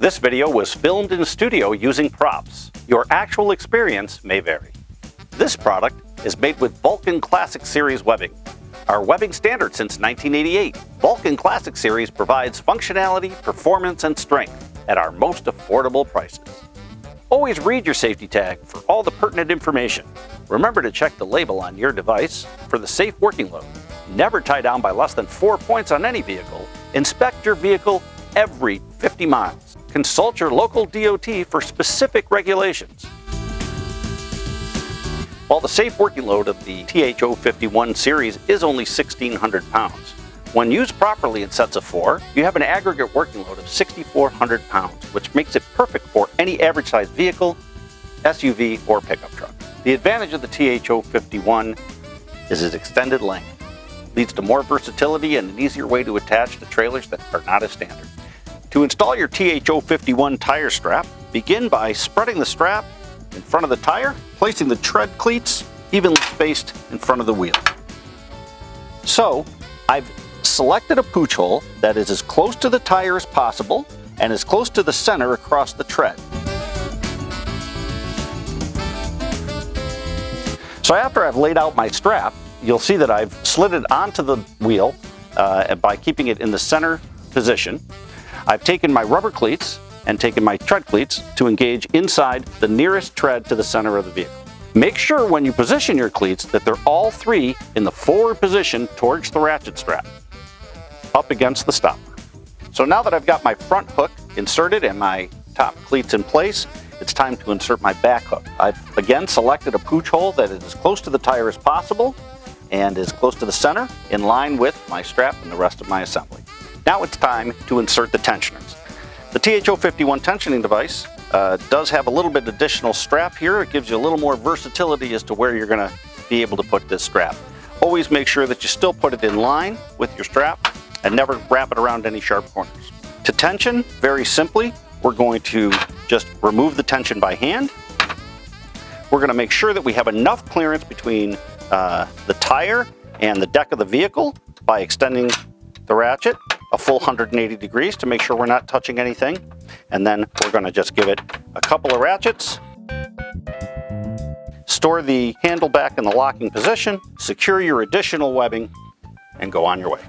This video was filmed in a studio using props. Your actual experience may vary. This product is made with Vulcan Classic Series webbing. Our webbing standard since 1988, Vulcan Classic Series provides functionality, performance, and strength at our most affordable prices. Always read your safety tag for all the pertinent information. Remember to check the label on your device for the safe working load. Never tie down by less than 4 points on any vehicle. Inspect your vehicle every 50 miles. Consult your local DOT for specific regulations. While the safe working load of the TH-051 series is only 1,600 pounds, when used properly in sets of 4, you have an aggregate working load of 6,400 pounds, which makes it perfect for any average-sized vehicle, SUV, or pickup truck. The advantage of the TH-051 is its extended length. Leads to more versatility and an easier way to attach to trailers that are not as standard. To install your TH-051 tire strap, begin by spreading the strap in front of the tire, placing the tread cleats evenly spaced in front of the wheel. So, I've selected a pooch hole that is as close to the tire as possible and as close to the center across the tread. So after I've laid out my strap, you'll see that I've slid it onto the wheel by keeping it in the center position. I've taken my rubber cleats and taken my tread cleats to engage inside the nearest tread to the center of the vehicle. Make sure when you position your cleats that they're all 3 in the forward position towards the ratchet strap, up against the stopper. So now that I've got my front hook inserted and my top cleats in place, it's time to insert my back hook. I've again selected a pooch hole that is as close to the tire as possible and is close to the center, in line with my strap and the rest of my assembly. Now it's time to insert the tensioners. The TH-051 tensioning device does have a little bit additional strap here. It gives you a little more versatility as to where you're going to be able to put this strap. Always make sure that you still put it in line with your strap and never wrap it around any sharp corners. To tension, very simply, we're going to just remove the tension by hand. We're going to make sure that we have enough clearance between the tire and the deck of the vehicle by extending the ratchet a full 180 degrees to make sure we're not touching anything. And then we're going to just give it a couple of ratchets. Store the handle back in the locking position, secure your additional webbing, and go on your way.